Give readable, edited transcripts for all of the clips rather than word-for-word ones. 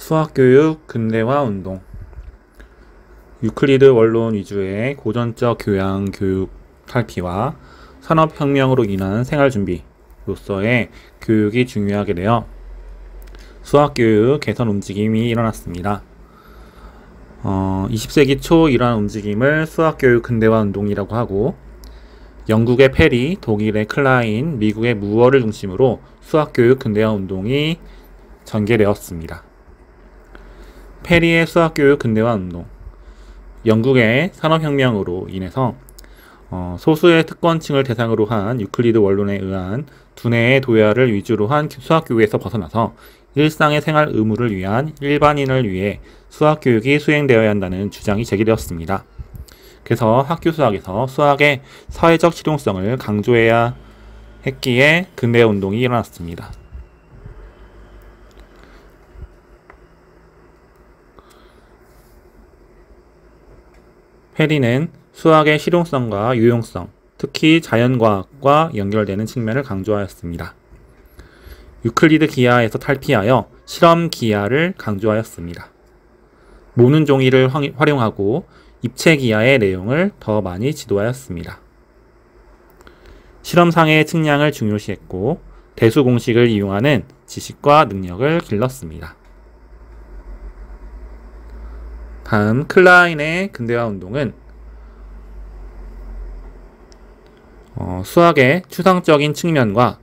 수학교육 근대화 운동. 유클리드 원론 위주의 고전적 교양 교육 탈피와 산업혁명으로 인한 생활준비로서의 교육이 중요하게 되어 수학교육 개선 움직임이 일어났습니다. 20세기 초 이러한 움직임을 수학교육 근대화 운동이라고 하고, 영국의 페리, 독일의 클라인, 미국의 무어를 중심으로 수학교육 근대화 운동이 전개되었습니다. 페리의 수학교육 근대화 운동. 영국의 산업혁명으로 인해서 소수의 특권층을 대상으로 한 유클리드 원론에 의한 두뇌의 도야를 위주로 한 수학교육에서 벗어나서 일상의 생활 의무를 위한 일반인을 위해 수학교육이 수행되어야 한다는 주장이 제기되었습니다. 그래서 학교 수학에서 수학의 사회적 실용성을 강조해야 했기에 근대화 운동이 일어났습니다. 페리는 수학의 실용성과 유용성, 특히 자연과학과 연결되는 측면을 강조하였습니다. 유클리드 기하에서 탈피하여 실험 기하를 강조하였습니다. 모는 종이를 활용하고 입체 기하의 내용을 더 많이 지도하였습니다. 실험상의 측량을 중요시했고 대수 공식을 이용하는 지식과 능력을 길렀습니다. 다음 클라인의 근대화 운동은 수학의 추상적인 측면과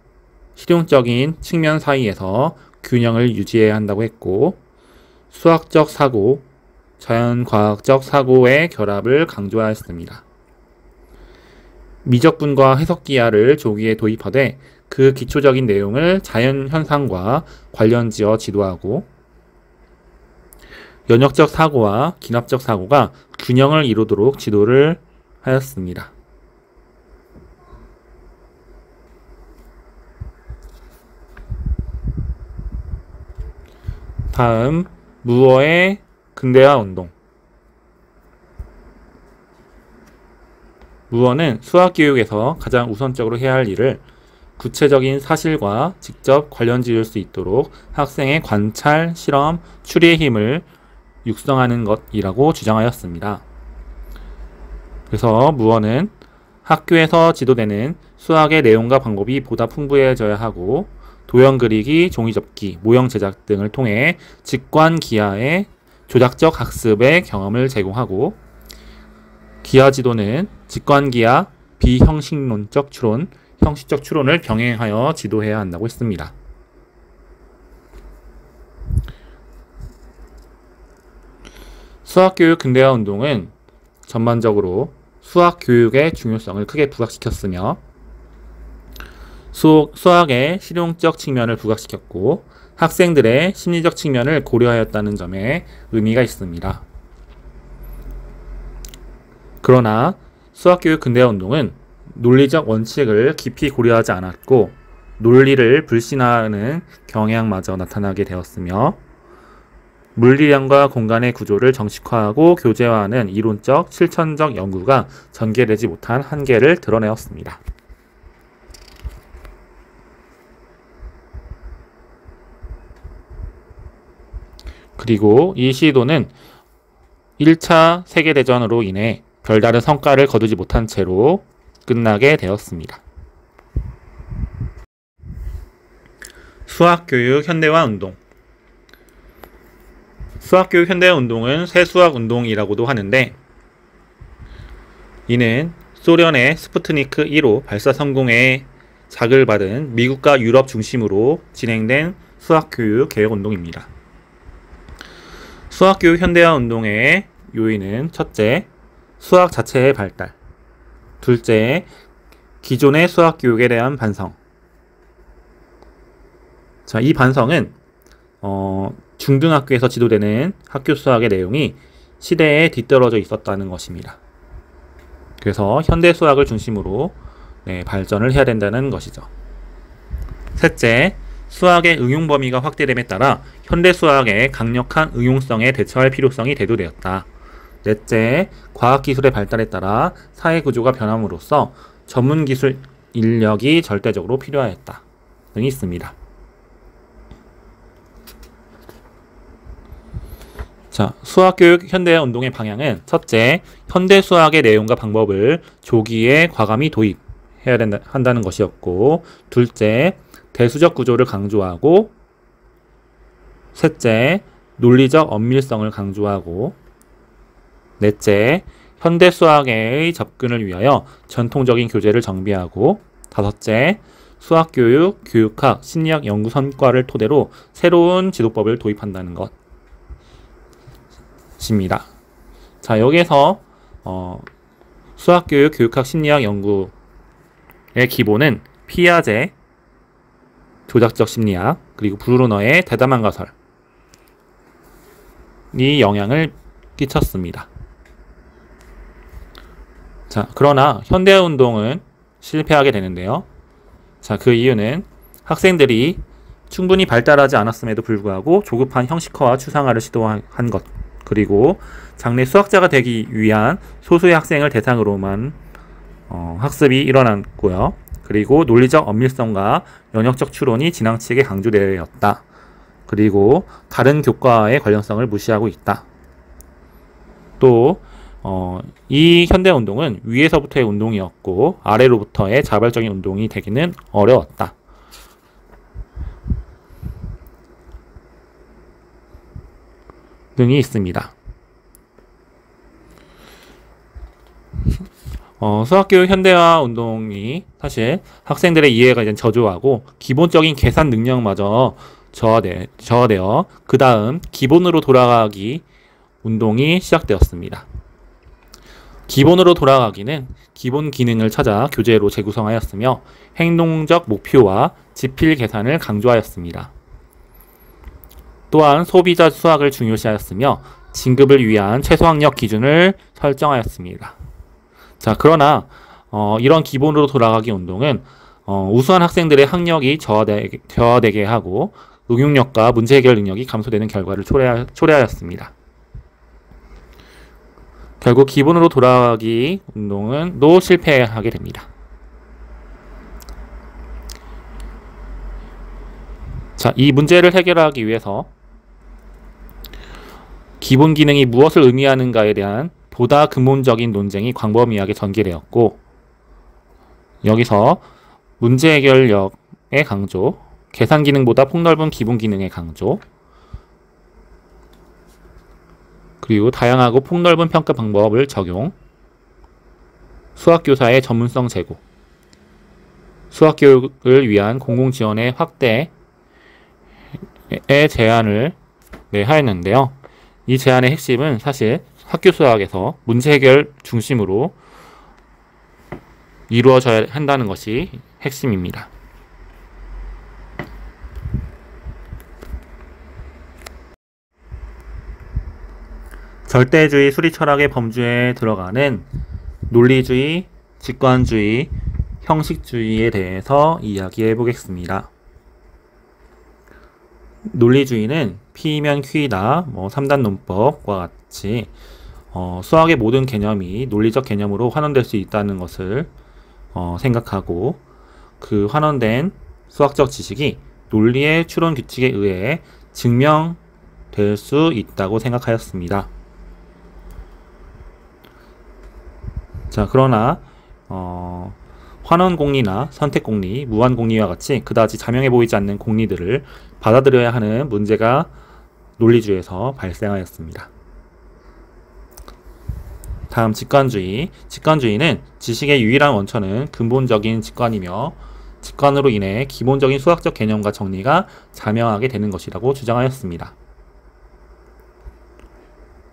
실용적인 측면 사이에서 균형을 유지해야 한다고 했고, 수학적 사고, 자연과학적 사고의 결합을 강조하였습니다. 미적분과 해석기하를 조기에 도입하되 그 기초적인 내용을 자연현상과 관련지어 지도하고, 연역적 사고와 기납적 사고가 균형을 이루도록 지도를 하였습니다. 다음, 무어의 근대화 운동. 무어는 수학교육에서 가장 우선적으로 해야 할 일을 구체적인 사실과 직접 관련 지을 수 있도록 학생의 관찰, 실험, 추리의 힘을 육성하는 것이라고 주장하였습니다. 그래서 무어는 학교에서 지도되는 수학의 내용과 방법이 보다 풍부해져야 하고, 도형 그리기, 종이 접기, 모형 제작 등을 통해 직관 기하의 조작적 학습의 경험을 제공하고, 기하 지도는 직관 기하, 비형식론적 추론, 형식적 추론을 병행하여 지도해야 한다고 했습니다. 수학교육 근대화 운동은 전반적으로 수학교육의 중요성을 크게 부각시켰으며 수학의 실용적 측면을 부각시켰고 학생들의 심리적 측면을 고려하였다는 점에 의미가 있습니다. 그러나 수학교육 근대화 운동은 논리적 원칙을 깊이 고려하지 않았고 논리를 불신하는 경향마저 나타나게 되었으며 물리량과 공간의 구조를 정식화하고 교재화하는 이론적, 실천적 연구가 전개되지 못한 한계를 드러내었습니다. 그리고 이 시도는 1차 세계대전으로 인해 별다른 성과를 거두지 못한 채로 끝나게 되었습니다. 수학교육 현대화 운동. 수학교육 현대화 운동은 새수학 운동이라고도 하는데, 이는 소련의 스푸트니크 1호 발사 성공에 자극을 받은 미국과 유럽 중심으로 진행된 수학교육 개혁 운동입니다. 수학교육 현대화 운동의 요인은 첫째, 수학 자체의 발달. 둘째, 기존의 수학교육에 대한 반성. 자, 이 반성은 중등학교에서 지도되는 학교 수학의 내용이 시대에 뒤떨어져 있었다는 것입니다. 그래서 현대 수학을 중심으로 발전을 해야 된다는 것이죠. 셋째, 수학의 응용 범위가 확대됨에 따라 현대 수학의 강력한 응용성에 대처할 필요성이 대두되었다. 넷째, 과학기술의 발달에 따라 사회구조가 변함으로써 전문기술 인력이 절대적으로 필요하였다 등이 있습니다. 자, 수학교육 현대화 운동의 방향은 첫째, 현대 수학의 내용과 방법을 조기에 과감히 도입해야 한다는 것이었고, 둘째, 대수적 구조를 강조하고, 셋째, 논리적 엄밀성을 강조하고, 넷째, 현대 수학의 접근을 위하여 전통적인 교재를 정비하고, 다섯째, 수학교육, 교육학, 심리학 연구 성과를 토대로 새로운 지도법을 도입한다는 것입니다. 자, 여기에서 수학교육, 교육학, 심리학 연구의 기본은 피아제, 조작적 심리학, 그리고 브루너의 대담한 가설이 영향을 끼쳤습니다. 자, 그러나 현대운동은 실패하게 되는데요. 자, 그 이유는 학생들이 충분히 발달하지 않았음에도 불구하고 조급한 형식화와 추상화를 시도한 것, 그리고 장래 수학자가 되기 위한 소수의 학생을 대상으로만 학습이 일어났고요. 그리고 논리적 엄밀성과 연역적 추론이 지나치게 강조되었다. 그리고 다른 교과의 관련성을 무시하고 있다. 또 이 현대운동은 위에서부터의 운동이었고 아래로부터의 자발적인 운동이 되기는 어려웠다. 등이 있습니다. 수학교육 현대화 운동이 사실 학생들의 이해가 이제 저조하고 기본적인 계산 능력마저 저하되어 그 다음 기본으로 돌아가기 운동이 시작되었습니다. 기본으로 돌아가기는 기본 기능을 찾아 교재로 재구성하였으며 행동적 목표와 지필 계산을 강조하였습니다. 또한 소비자 수학을 중요시하였으며 진급을 위한 최소학력 기준을 설정하였습니다. 자, 그러나 이런 기본으로 돌아가기 운동은 우수한 학생들의 학력이 저하되게 하고 응용력과 문제 해결 능력이 감소되는 결과를 초래하였습니다. 결국 기본으로 돌아가기 운동은 또 실패하게 됩니다. 자, 이 문제를 해결하기 위해서 기본 기능이 무엇을 의미하는가에 대한 보다 근본적인 논쟁이 광범위하게 전개되었고, 여기서 문제 해결력의 강조, 계산 기능보다 폭넓은 기본 기능의 강조, 그리고 다양하고 폭넓은 평가 방법을 적용, 수학교사의 전문성 제고, 수학교육을 위한 공공지원의 확대의 제안을 하였는데요. 이 제안의 핵심은 사실 학교 수학에서 문제 해결 중심으로 이루어져야 한다는 것이 핵심입니다. 절대주의 수리 철학의 범주에 들어가는 논리주의, 직관주의, 형식주의에 대해서 이야기해 보겠습니다. 논리주의는 P면 Q이다, 3단 논법과 같이 수학의 모든 개념이 논리적 개념으로 환원될 수 있다는 것을 생각하고, 그 환원된 수학적 지식이 논리의 추론 규칙에 의해 증명될 수 있다고 생각하였습니다. 자, 그러나 환원공리나 선택공리, 무한공리와 같이 그다지 자명해 보이지 않는 공리들을 받아들여야 하는 문제가 논리주의에서 발생하였습니다. 다음 직관주의. 직관주의는 지식의 유일한 원천은 근본적인 직관이며 직관으로 인해 기본적인 수학적 개념과 정리가 자명하게 되는 것이라고 주장하였습니다.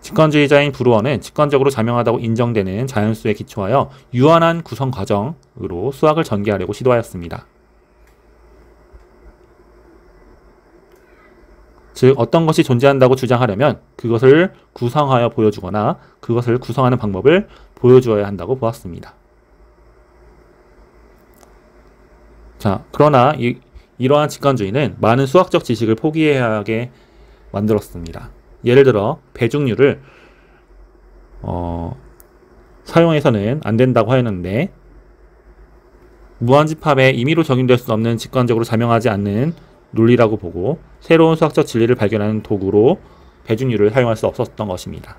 직관주의자인 브루어는 직관적으로 자명하다고 인정되는 자연수에 기초하여 유한한 구성 과정으로 수학을 전개하려고 시도하였습니다. 즉, 어떤 것이 존재한다고 주장하려면 그것을 구성하여 보여주거나 그것을 구성하는 방법을 보여주어야 한다고 보았습니다. 자, 그러나 이러한 직관주의는 많은 수학적 지식을 포기해야 하게 만들었습니다. 예를 들어 배중률을 사용해서는 안 된다고 하였는데, 무한집합에 임의로 적용될 수 없는 직관적으로 자명하지 않는 논리라고 보고 새로운 수학적 진리를 발견하는 도구로 배준율을 사용할 수 없었던 것입니다.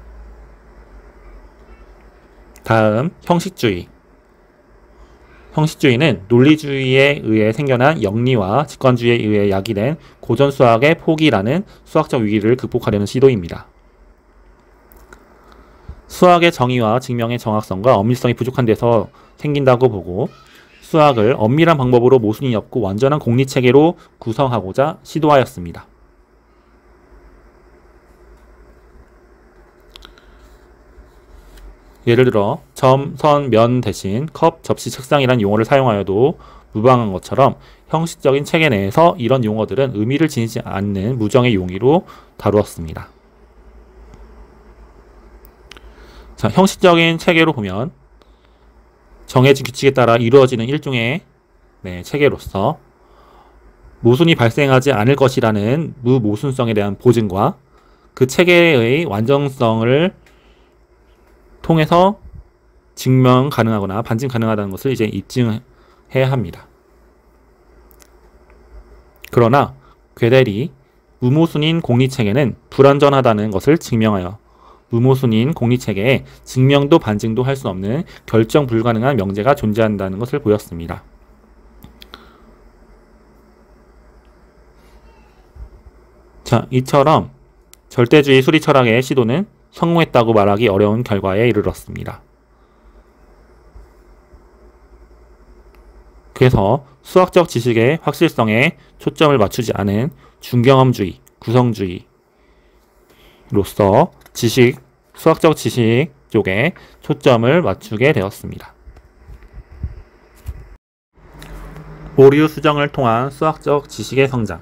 다음, 형식주의. 형식주의는 논리주의에 의해 생겨난 영리와 직관주의에 의해 야기된 고전수학의 포기라는 수학적 위기를 극복하려는 시도입니다. 수학의 정의와 증명의 정확성과 엄밀성이 부족한 데서 생긴다고 보고 수학을 엄밀한 방법으로 모순이 없고 완전한 공리체계로 구성하고자 시도하였습니다. 예를 들어 점, 선, 면 대신 컵, 접시, 책상이란 용어를 사용하여도 무방한 것처럼 형식적인 체계 내에서 이런 용어들은 의미를 지니지 않는 무정의 용의로 다루었습니다. 자, 형식적인 체계로 보면 정해진 규칙에 따라 이루어지는 일종의 체계로서 모순이 발생하지 않을 것이라는 무모순성에 대한 보증과 그 체계의 완전성을 통해서 증명 가능하거나 반증 가능하다는 것을 이제 입증해야 합니다. 그러나 괴델이 무모순인 공리체계는 불완전하다는 것을 증명하여 무모순인 공리체계에 증명도 반증도 할 수 없는 결정 불가능한 명제가 존재한다는 것을 보였습니다. 자, 이처럼 절대주의 수리 철학의 시도는 성공했다고 말하기 어려운 결과에 이르렀습니다. 그래서 수학적 지식의 확실성에 초점을 맞추지 않은 중경험주의, 구성주의로서 수학적 지식 쪽에 초점을 맞추게 되었습니다. 오류 수정을 통한 수학적 지식의 성장.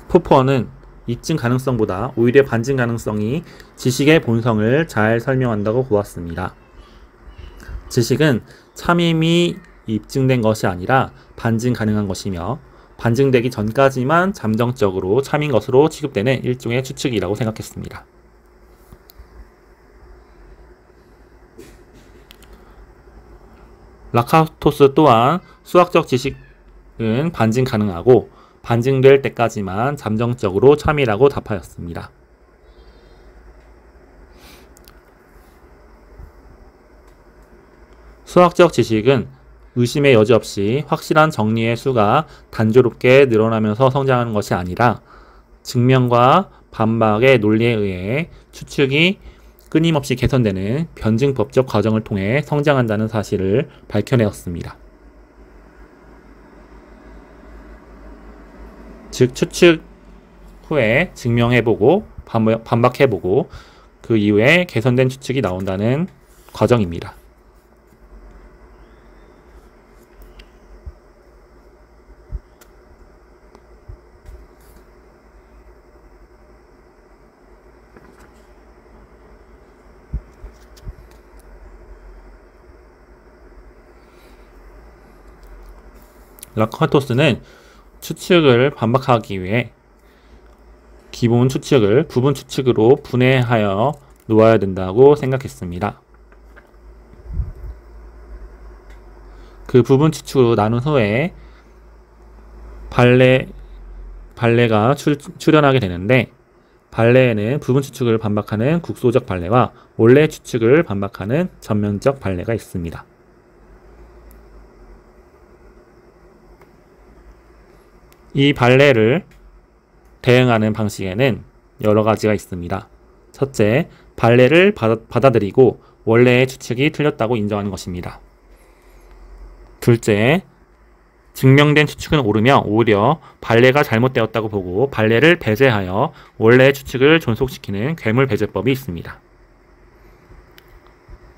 포퍼는 입증 가능성보다 오히려 반증 가능성이 지식의 본성을 잘 설명한다고 보았습니다. 지식은 참임이 입증된 것이 아니라 반증 가능한 것이며 반증되기 전까지만 잠정적으로 참인 것으로 취급되는 일종의 추측이라고 생각했습니다. 라카토스 또한 수학적 지식은 반증 가능하고 반증될 때까지만 잠정적으로 참이라고 답하였습니다. 수학적 지식은 의심의 여지 없이 확실한 정리의 수가 단조롭게 늘어나면서 성장하는 것이 아니라 증명과 반박의 논리에 의해 추측이 끊임없이 개선되는 변증법적 과정을 통해 성장한다는 사실을 밝혀내었습니다. 즉 추측 후에 증명해보고 반박해보고 그 이후에 개선된 추측이 나온다는 과정입니다. 라카토스는 추측을 반박하기 위해 기본 추측을 부분 추측으로 분해하여 놓아야 된다고 생각했습니다. 그 부분 추측으로 나눈 후에 발레가 출현하게 되는데 발레에는 부분 추측을 반박하는 국소적 발레와 원래 추측을 반박하는 전면적 발레가 있습니다. 이 발레를 대응하는 방식에는 여러 가지가 있습니다. 첫째, 발레를 받아들이고 원래의 추측이 틀렸다고 인정하는 것입니다. 둘째, 증명된 추측은 옳으며 오히려 발레가 잘못되었다고 보고 발레를 배제하여 원래의 추측을 존속시키는 괴물 배제법이 있습니다.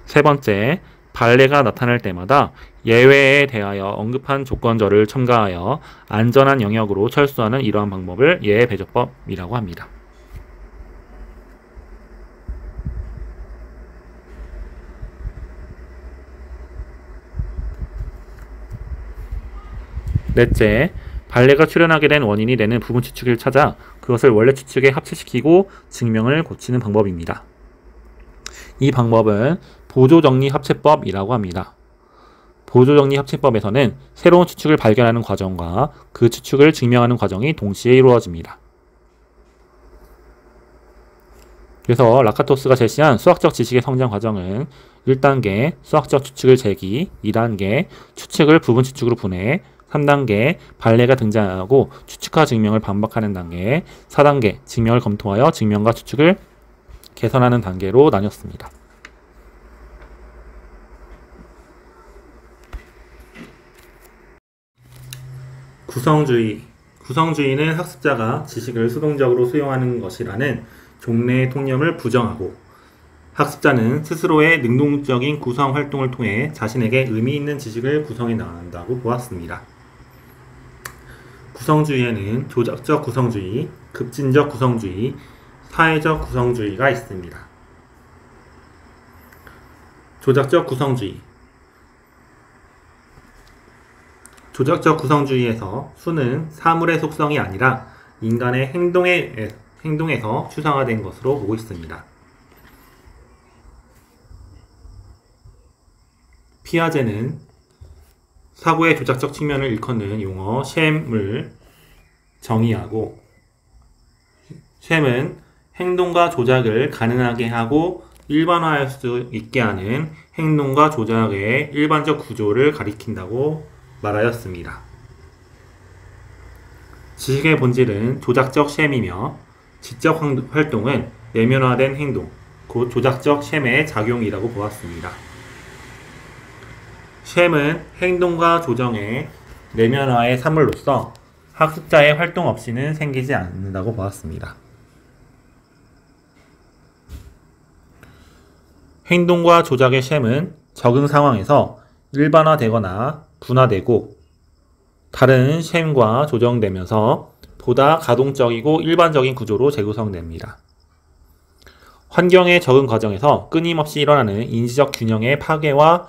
세 번째, 발레가 나타날 때마다 예외에 대하여 언급한 조건절을 첨가하여 안전한 영역으로 철수하는 이러한 방법을 예외 배제법이라고 합니다. 넷째, 발레가 출현하게 된 원인이 되는 부분 추측을 찾아 그것을 원래 추측에 합체시키고 증명을 고치는 방법입니다. 이 방법은 보조정리 합체법이라고 합니다. 보조정리협칙법에서는 새로운 추측을 발견하는 과정과 그 추측을 증명하는 과정이 동시에 이루어집니다. 그래서 라카토스가 제시한 수학적 지식의 성장 과정은 1단계 수학적 추측을 제기, 2단계 추측을 부분 추측으로 분해, 3단계 발레가 등장하고 추측과 증명을 반복하는 단계, 4단계 증명을 검토하여 증명과 추측을 개선하는 단계로 나뉘었습니다. 구성주의. 구성주의는 학습자가 지식을 수동적으로 수용하는 것이라는 종래의 통념을 부정하고 학습자는 스스로의 능동적인 구성 활동을 통해 자신에게 의미 있는 지식을 구성해 나간다고 보았습니다. 구성주의에는 조작적 구성주의, 급진적 구성주의, 사회적 구성주의가 있습니다. 조작적 구성주의. 조작적 구성주의에서 수는 사물의 속성이 아니라 인간의 행동에서 추상화된 것으로 보고 있습니다. 피아제는 사고의 조작적 측면을 일컫는 용어 셈을 정의하고, 셈은 행동과 조작을 가능하게 하고 일반화할 수 있게 하는 행동과 조작의 일반적 구조를 가리킨다고 말하였습니다. 지식의 본질은 조작적 셈이며 지적 활동은 내면화된 행동, 곧 조작적 셈의 작용이라고 보았습니다. 셈은 행동과 조정의 내면화의 사물로서 학습자의 활동 없이는 생기지 않는다고 보았습니다. 행동과 조작의 셈은 적응 상황에서 일반화되거나 분화되고 다른 셈과 조정되면서 보다 가동적이고 일반적인 구조로 재구성됩니다. 환경의 적응 과정에서 끊임없이 일어나는 인지적 균형의 파괴와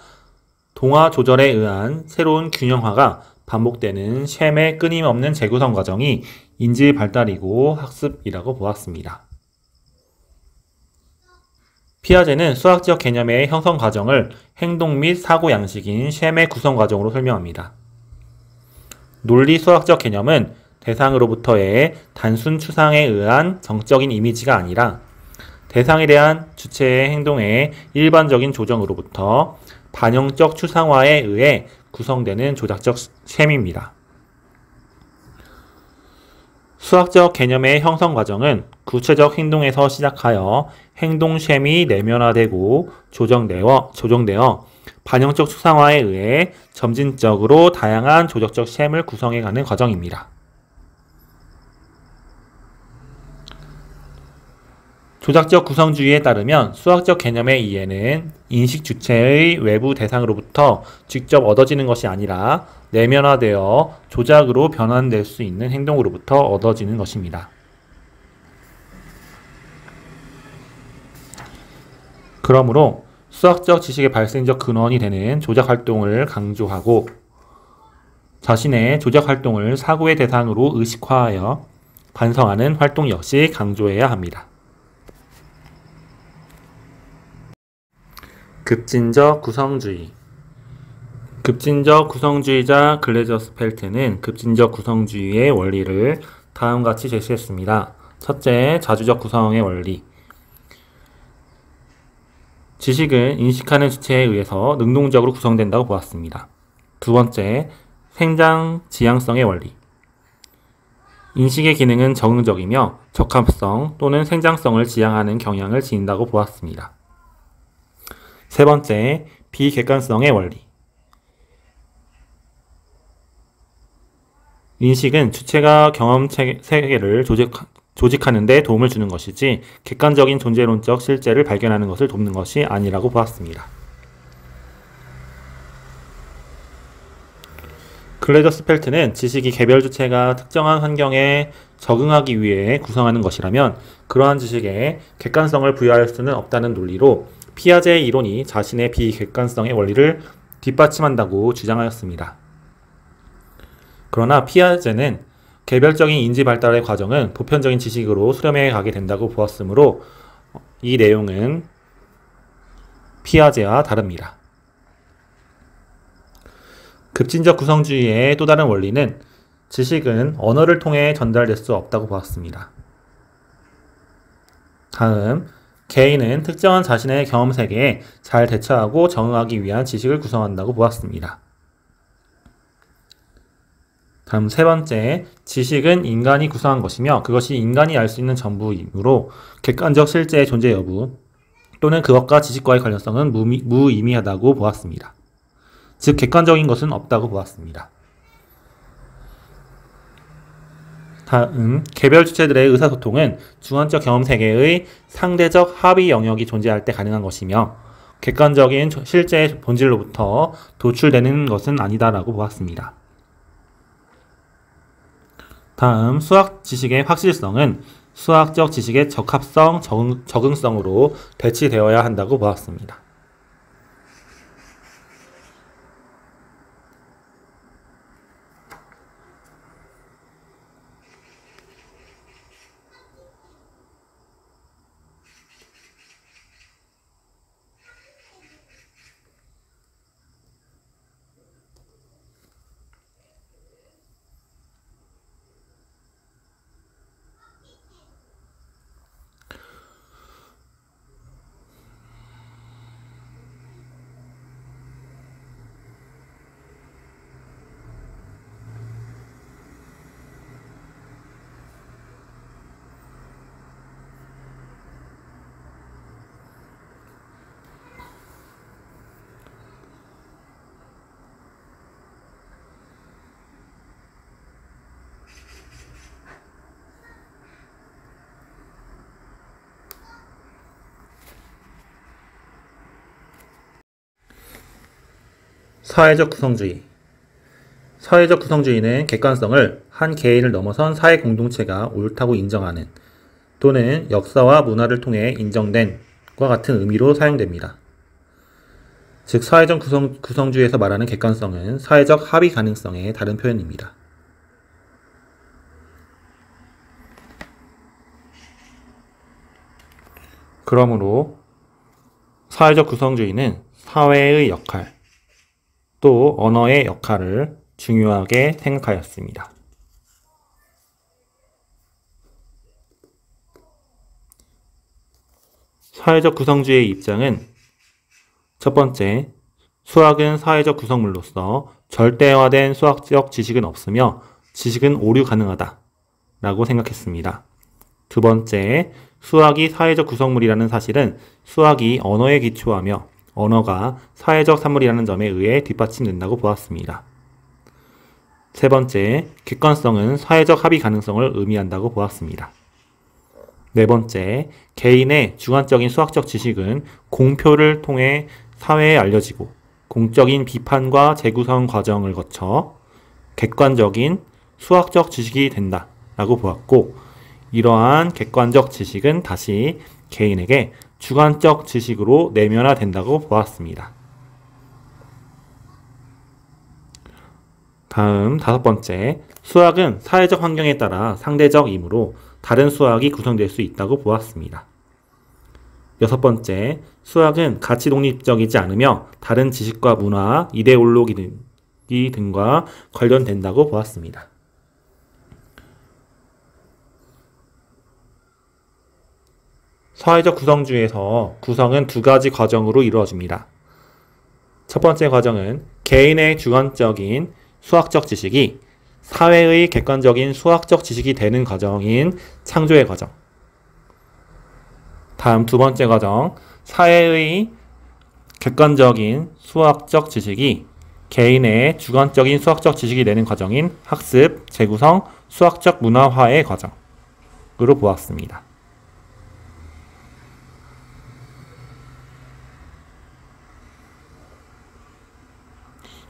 동화 조절에 의한 새로운 균형화가 반복되는 셈의 끊임없는 재구성 과정이 인지 발달이고 학습이라고 보았습니다. 피아제는 수학적 개념의 형성 과정을 행동 및 사고 양식인 셈의 구성 과정으로 설명합니다. 논리 수학적 개념은 대상으로부터의 단순 추상에 의한 정적인 이미지가 아니라 대상에 대한 주체의 행동의 일반적인 조정으로부터 반영적 추상화에 의해 구성되는 조작적 셈입니다. 수학적 개념의 형성 과정은 구체적 행동에서 시작하여 행동 셈이 내면화되고 조정되어 반영적 추상화에 의해 점진적으로 다양한 조작적 셈을 구성해가는 과정입니다. 조작적 구성주의에 따르면 수학적 개념의 이해는 인식 주체의 외부 대상으로부터 직접 얻어지는 것이 아니라 내면화되어 조작으로 변환될 수 있는 행동으로부터 얻어지는 것입니다. 그러므로 수학적 지식의 발생적 근원이 되는 조작 활동을 강조하고 자신의 조작 활동을 사고의 대상으로 의식화하여 반성하는 활동 역시 강조해야 합니다. 급진적 구성주의. 급진적 구성주의자 글래저스펠트는 급진적 구성주의의 원리를 다음과 같이 제시했습니다. 첫째, 자주적 구성의 원리. 지식은 인식하는 주체에 의해서 능동적으로 구성된다고 보았습니다. 두 번째, 생장 지향성의 원리. 인식의 기능은 적응적이며 적합성 또는 생장성을 지향하는 경향을 지닌다고 보았습니다. 세 번째, 비객관성의 원리. 인식은 주체가 경험 세계를 조직하는 데 도움을 주는 것이지 객관적인 존재론적 실제를 발견하는 것을 돕는 것이 아니라고 보았습니다. 글래저스펠트는 지식이 개별 주체가 특정한 환경에 적응하기 위해 구성하는 것이라면 그러한 지식에 객관성을 부여할 수는 없다는 논리로 피아제의 이론이 자신의 비객관성의 원리를 뒷받침한다고 주장하였습니다. 그러나 피아제는 개별적인 인지 발달의 과정은 보편적인 지식으로 수렴해 가게 된다고 보았으므로 이 내용은 피아제와 다릅니다. 급진적 구성주의의 또 다른 원리는 지식은 언어를 통해 전달될 수 없다고 보았습니다. 다음, 개인은 특정한 자신의 경험 세계에 잘 대처하고 적응하기 위한 지식을 구성한다고 보았습니다. 다음 세 번째, 지식은 인간이 구성한 것이며 그것이 인간이 알 수 있는 전부이므로 객관적 실제의 존재 여부 또는 그것과 지식과의 관련성은 무의미하다고 보았습니다. 즉 객관적인 것은 없다고 보았습니다. 다음, 개별 주체들의 의사소통은 주관적 경험 세계의 상대적 합의 영역이 존재할 때 가능한 것이며 객관적인 실제의 본질로부터 도출되는 것은 아니다라고 보았습니다. 다음, 수학 지식의 확실성은 수학적 지식의 적합성, 적응성으로 대치되어야 한다고 보았습니다. 사회적 구성주의. 사회적 구성주의는 객관성을 한 개인을 넘어선 사회 공동체가 옳다고 인정하는 또는 역사와 문화를 통해 인정된과 같은 의미로 사용됩니다. 즉 사회적 구성주의에서 말하는 객관성은 사회적 합의 가능성의 다른 표현입니다. 그러므로 사회적 구성주의는 사회의 역할, 또 언어의 역할을 중요하게 생각하였습니다. 사회적 구성주의의 입장은 첫 번째, 수학은 사회적 구성물로서 절대화된 수학적 지식은 없으며 지식은 오류 가능하다 라고 생각했습니다. 두 번째, 수학이 사회적 구성물이라는 사실은 수학이 언어에 기초하며 언어가 사회적 산물이라는 점에 의해 뒷받침된다고 보았습니다. 세 번째, 객관성은 사회적 합의 가능성을 의미한다고 보았습니다. 네 번째, 개인의 주관적인 수학적 지식은 공표를 통해 사회에 알려지고 공적인 비판과 재구성 과정을 거쳐 객관적인 수학적 지식이 된다라고 보았고, 이러한 객관적 지식은 다시 개인에게 주관적 지식으로 내면화된다고 보았습니다. 다음 다섯 번째, 수학은 사회적 환경에 따라 상대적이므로 다른 수학이 구성될 수 있다고 보았습니다. 여섯 번째, 수학은 가치 독립적이지 않으며 다른 지식과 문화, 이데올로기 등과 관련된다고 보았습니다. 사회적 구성주의에서 구성은 두 가지 과정으로 이루어집니다. 첫 번째 과정은 개인의 주관적인 수학적 지식이 사회의 객관적인 수학적 지식이 되는 과정인 창조의 과정. 다음 두 번째 과정, 사회의 객관적인 수학적 지식이 개인의 주관적인 수학적 지식이 되는 과정인 학습, 재구성, 수학적 문화화의 과정으로 보았습니다.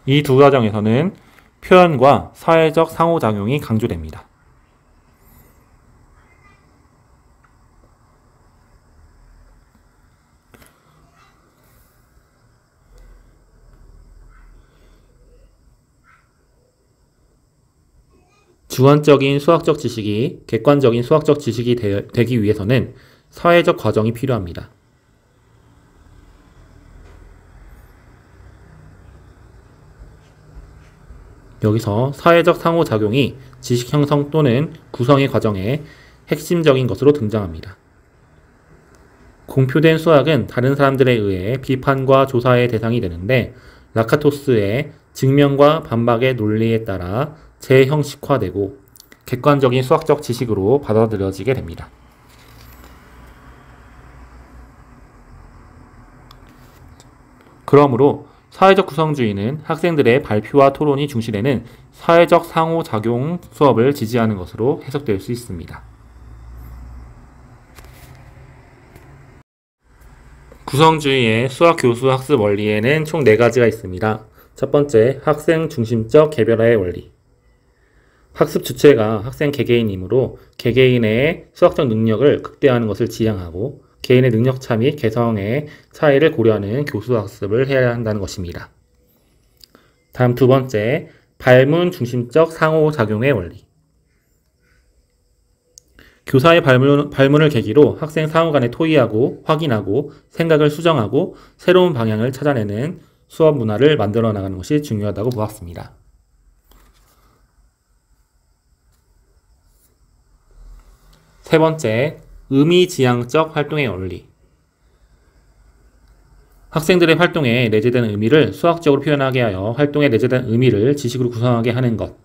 이 두 과정에서는 표현과 사회적 상호작용이 강조됩니다. 주관적인 수학적 지식이 객관적인 수학적 지식이 되기 위해서는 사회적 과정이 필요합니다. 여기서 사회적 상호작용이 지식 형성 또는 구성의 과정에 핵심적인 것으로 등장합니다. 공표된 수학은 다른 사람들에 의해 비판과 조사의 대상이 되는데 라카토스의 증명과 반박의 논리에 따라 재형식화되고 객관적인 수학적 지식으로 받아들여지게 됩니다. 그러므로 사회적 구성주의는 학생들의 발표와 토론이 중시되는 사회적 상호작용 수업을 지지하는 것으로 해석될 수 있습니다. 구성주의의 수학 교수 학습 원리에는 총 4가지가 있습니다. 첫 번째, 학생 중심적 개별화의 원리. 학습 주체가 학생 개개인이므로 개개인의 수학적 능력을 극대화하는 것을 지향하고 개인의 능력차 및 개성의 차이를 고려하는 교수 학습을 해야 한다는 것입니다. 다음 두 번째, 발문 중심적 상호작용의 원리. 교사의 발문을 계기로 학생 상호 간에 토의하고 확인하고 생각을 수정하고 새로운 방향을 찾아내는 수업 문화를 만들어 나가는 것이 중요하다고 보았습니다. 세 번째, 의미지향적 활동의 원리. 학생들의 활동에 내재된 의미를 수학적으로 표현하게 하여 활동에 내재된 의미를 지식으로 구성하게 하는 것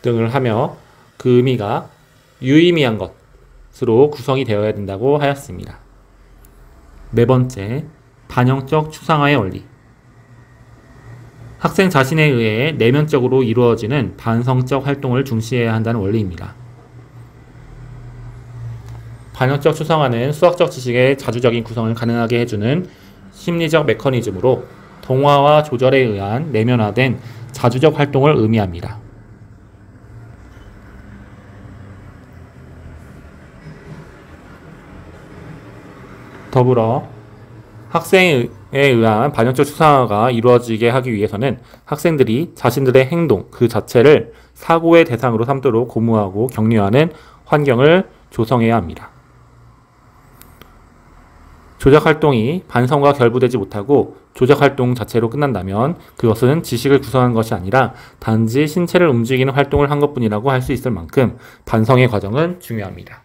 등을 하며 그 의미가 유의미한 것으로 구성이 되어야 된다고 하였습니다. 네 번째, 반영적 추상화의 원리. 학생 자신에 의해 내면적으로 이루어지는 반성적 활동을 중시해야 한다는 원리입니다. 반영적 추상화는 수학적 지식의 자주적인 구성을 가능하게 해주는 심리적 메커니즘으로 동화와 조절에 의한 내면화된 자주적 활동을 의미합니다. 더불어 학생에 의한 반영적 추상화가 이루어지게 하기 위해서는 학생들이 자신들의 행동 그 자체를 사고의 대상으로 삼도록 고무하고 격려하는 환경을 조성해야 합니다. 조작활동이 반성과 결부되지 못하고 조작활동 자체로 끝난다면 그것은 지식을 구성한 것이 아니라 단지 신체를 움직이는 활동을 한 것뿐이라고 할 수 있을 만큼 반성의 과정은 중요합니다.